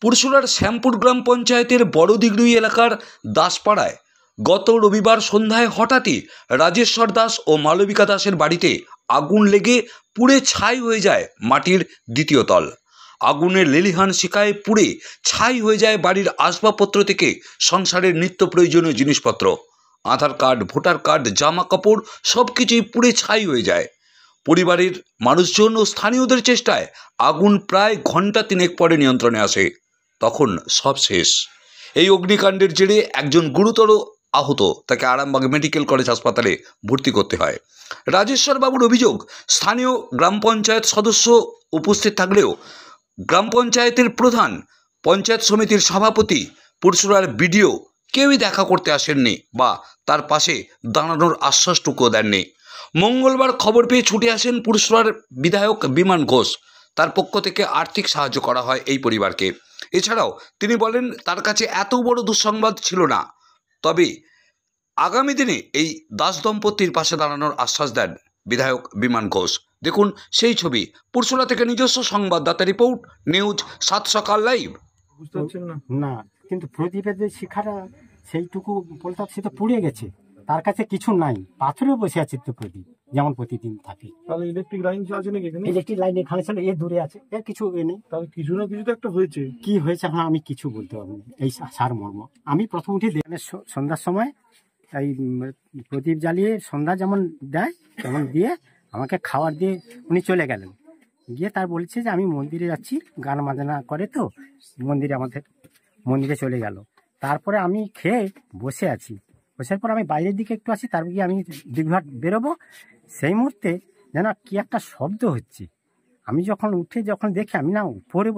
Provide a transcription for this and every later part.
পুরসুরার শ্যামপুর গ্রাম পঞ্চায়েতের বড়দিগড়ুই এলাকার দাসপাড়ায় গত রবিবার সন্ধ্যায় হঠাৎই রাজেশ্বর দাস ও মালবিকা দাসের বাড়িতে আগুন লেগে পুড়ে ছাই হয়ে যায় মাটির দ্বিতীয় তল। আগুনের লেলিহান শিখায় পুড়ে ছাই হয়ে যায় বাড়ির আসবাবপত্র থেকে সংসারের নিত্য প্রয়োজনীয় জিনিসপত্র, আধার কার্ড, ভোটার কার্ড, জামা কাপড় সব কিছুই পুড়ে ছাই হয়ে যায়। পরিবারের মানুষজন ও স্থানীয়দের চেষ্টায় আগুন প্রায় ঘন্টা তিনেক পরে নিয়ন্ত্রণে আসে। তখন সব শেষ। এই অগ্নিকাণ্ডের জেরে একজন গুরুতর আহত, তাকে আরামবাগ মেডিকেল কলেজ হাসপাতালে ভর্তি করতে হয়। রাজেশ্বর বাবুর অভিযোগ, স্থানীয় গ্রাম পঞ্চায়েত সদস্য উপস্থিত থাকলেও গ্রাম পঞ্চায়েতের প্রধান, পঞ্চায়েত সমিতির সভাপতি, পুরসুরার বিডিও কেউই দেখা করতে আসেননি বা তার পাশে দাঁড়ানোর আশ্বাসটুকুও দেননি। মঙ্গলবার খবর পেয়ে ছুটে আসেন পুরসুরার বিধায়ক বিমান ঘোষ। তার পক্ষ থেকে আর্থিক সাহায্য করা হয় এই পরিবারকে। এছাড়াও তিনি বলেন তার কাছে এত বড় দুঃসংবাদ ছিল না, তবে আগামী দিনে এই দাস দম্পতির পাশে দাঁড়ানোর আশ্বাস দেন বিধায়ক বিমান ঘোষ। দেখুন সেই ছবি। পুরসুরা থেকে নিজস্ব সংবাদদাতা রিপোর্ট, নিউজ 7 সকাল লাইভ। বুঝতে পারছেন না, কিন্তু প্রদীপের যে শিখাটা সেইটুকু বলতে সে তো পুড়ে গেছে, তার কাছে কিছু নাই, পাথরেও বসে আছে তো প্রদীপ যেমন প্রতিদিন থাকে। তাহলে ইলেকট্রিক লাইন আছে নাকি এখানে? ইলেকট্রিক লাইন এখানে ছিল, এ দূরে আছে, এর কিছু নেই। তাহলে কিছু না কিছু তো একটা হয়েছে। কি হয়েছে এখন আমি কিছু বলতে পারবো না, এই সার মর্ম। আমি প্রথম উঠে সন্ধ্যার সময় এই প্রদীপ জ্বালিয়ে সন্ধ্যা যেমন দেয় তেমন দিয়ে আমাকে খাবার দিয়ে উনি চলে গেলেন। গিয়ে তার বলছে যে আমি মন্দিরে যাচ্ছি, গান বাজনা করে তো মন্দিরে চলে গেল। তারপরে আমি খেয়ে বসে আছি, বসার পর আমি বাইরের দিকে একটু আসি, তারপর গিয়ে আমি দীঘাট বেরোবো, সেই মুহূর্তে যেন কি একটা শব্দ হচ্ছে। আমি যখন দেখি, আমি না উপরে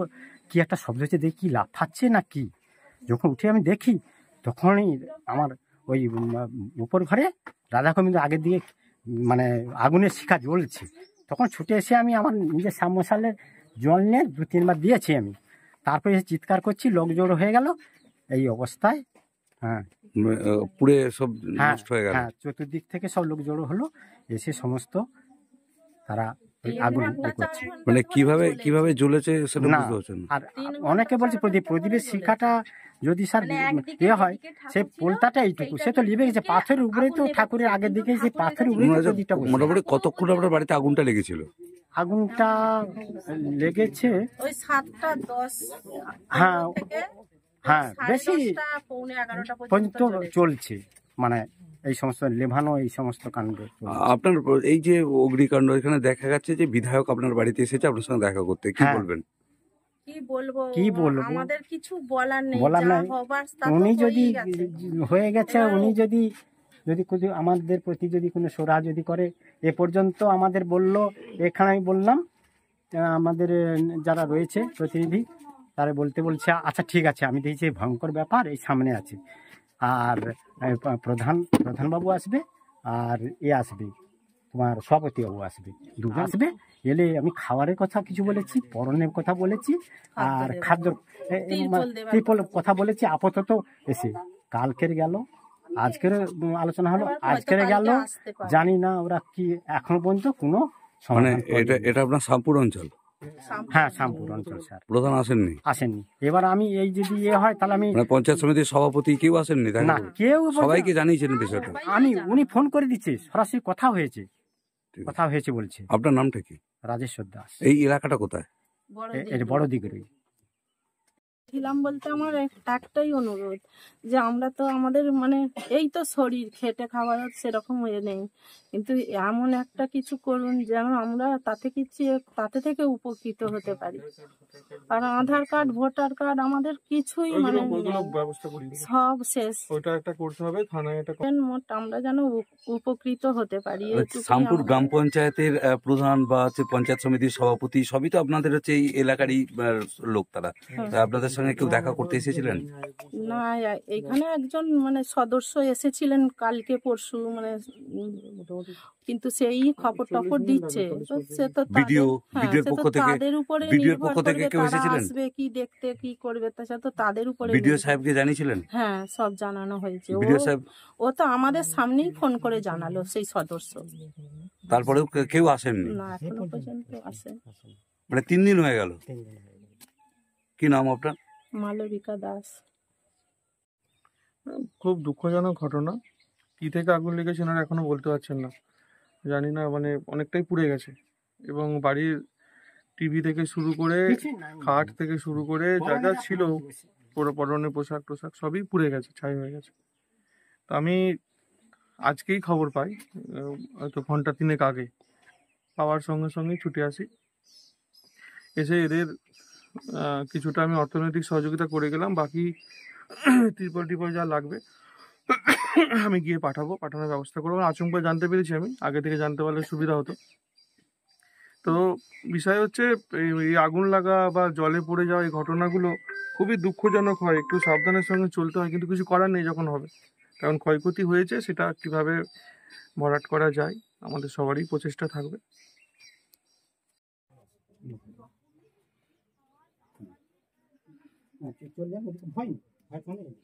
কি একটা শব্দ হচ্ছে, দেখি লাফাচ্ছে না কি। যখন উঠে আমি দেখি তখনই আমার ওই উপর ঘরে রাধাকবিন্দ আগের দিকে মানে আগুনের শিখা জ্বলছে। তখন ছুটে এসে আমি আমার নিজের সাবমশালের জল নিয়ে 2-3 বার দিয়েছি আমি। তারপরে এসে চিৎকার করছি, লোক জড়ো হয়ে গেল এই অবস্থায়। হ্যাঁ, পুড়ে সব নষ্ট হয়ে গেল। হ্যাঁ, চতুর্দিক থেকে সব লোক জড়ো হলো, এসে সমস্ত তারা আগুন করছে। মানে কিভাবে জ্বলেছে সেটা বুঝতে পারছেন না। আর অনেকে বলছে প্রদীপের শিখাটা যদি স্যার ইয়ে হয়, সে পোলতাটা এইটুকু, সে তো লিভে গেছে পাথরের উপরে, তো ঠাকুরের আগের দিকে সেই পাথরের উপরে প্রদীপটা। মোটামুটি কতক্ষণ আপনার বাড়িতে আগুনটা লেগেছিল? আগুনটা লেগেছে ওই 7টা 10, হ্যাঁ হ্যাঁ, বেশি পৌনে 11টা পর্যন্ত চলছে, মানে এই সমস্ত লেভানো এই সমস্ত কাণ্ড। আপনার এই যে অগ্নিকাণ্ড, এখানে দেখা যাচ্ছে যে বিধায়ক আপনার বাড়িতে এসেছে আপনার সঙ্গে দেখা করতে, কি বলবেন? কি বলবো আমাদের কিছু বলার নেই। উনি যদি হয়ে গেছে, উনি যদি আমাদের প্রতি যদি কোনো সোরা যদি করে, এ পর্যন্ত আমাদের বললো, এখানে আমি বললাম আমাদের যারা রয়েছে প্রতিনিধি, তারা বলছে আচ্ছা ঠিক আছে, আমি দেখছি ভয়ঙ্কর ব্যাপার এই সামনে আছে, আর প্রধানবাবু আসবে, আর এ আসবে তোমার সভাপতিবাবু আসবে, দুজন আসবে। এলে আমি খাবারের কথা কিছু বলেছি, পরনের কথা বলেছি, আর খাদ্য কথা বলেছি। আপাতত এসে কালকের গেল, আজকের আলোচনা হলো, আজকের গেল, জানি না ওরা কি এখনো পর্যন্ত কোনো। মানে এটা আপনার শ্যামপুর অঞ্চল? হ্যাঁ, শ্যামপুর অঞ্চল স্যার। প্রধান আসেননি? এবার আমি এই যদি হয় তাহলে আমি পঞ্চায়েত সমিতির সভাপতি কেউ আসেননি? না, কেউ, সবাইকে জানিয়েছেন বিষয়টা? উনি ফোন করে দিচ্ছে, সরাসরি কথা হয়েছে বলছে। আপনার নামটা কি? রাজেশ্বর দাস। এই এলাকাটা কোথায়? বড় দিগড়ি। ছিলাম বলতে আমার একটাই অনুরোধ, যে আমরা তো আমাদের মানে এই তো শরীর খেটে খাওয়ার সেরকম হয়ে নেই, কিন্তু এমন একটা কিছু করুন যেন আমরা তাতে থেকে উপকৃত হতে পারি। আর আধার কার্ড, ভোটার কার্ড আমাদের কিছুই মানে সব শেষ। ওটা একটা করতে হবে, থানায় এটা আমরা যেন উপকৃত হতে পারি। শ্যামপুর গ্রাম পঞ্চায়েতের প্রধান বা পঞ্চায়েত সমিতির সভাপতি সবই তো আপনাদের হচ্ছে এই এলাকারই লোক, তারা আপনাদের সঙ্গে কেউ দেখা করতে এসেছিলেন? না, এখানে একজন মানে সদস্য এসেছিলেন কালকে পরশু, মানে কিন্তু সেই খবর টপর দিচ্ছে, সে তো তাদের উপরে নির্ভর করবে, তারা আসবে কি দেখতে, কি করবে, তাছাড়া তো তাদের উপরে। বিডিও সাহেবকে জানিয়েছিলেন? হ্যাঁ, সব জানানো হয়েছে। বিডিও সাহেব ও তো আমাদের সামনেই ফোন করে জানালো, সেই সদস্য। তারপরেও কেউ আসেননি? না, এখনো পর্যন্ত আসেন। মানে 3 দিন হয়ে গেল। কি নাম আপনার? মালবিকা দাস। খুব দুঃখজনক ঘটনা। কি থেকে আগুন লেগেছে ওনারা এখনো বলতে পারছেন না। জানি না, মানে অনেকটাই পুড়ে গেছে এবং বাড়ির টিভি থেকে শুরু করে খাট থেকে শুরু করে যা যা ছিল, পুরো পরনের পোশাক টোশাক সবই পুড়ে গেছে, ছাই হয়ে গেছে। তো আমি আজকেই খবর পাই, হয়তো ঘন্টা 3 আগে। পাওয়ার সঙ্গে সঙ্গে ছুটে আসি, এসে এদের কিছুটা আমি অর্থনৈতিক সহযোগিতা করে গেলাম। বাকি ত্রিপল টিপল যা লাগবে আমি গিয়ে পাঠানোর ব্যবস্থা করবো। আচমকা জানতে পেরেছি, আমি আগে থেকে জানতে পারলে সুবিধা হতো। তো বিষয় হচ্ছে এই আগুন লাগা বা জলে পড়ে যাওয়া এই ঘটনাগুলো খুবই দুঃখজনক হয়, একটু সাবধানের সঙ্গে চলতে হয়, কিন্তু কিছু করার নেই যখন হবে। কারণ ক্ষয়ক্ষতি হয়েছে, সেটা কিভাবে ভরাট করা যায় আমাদের সবারই প্রচেষ্টা থাকবে। চলে যাবো, ভয় নেই, ভয় কোনো নেই।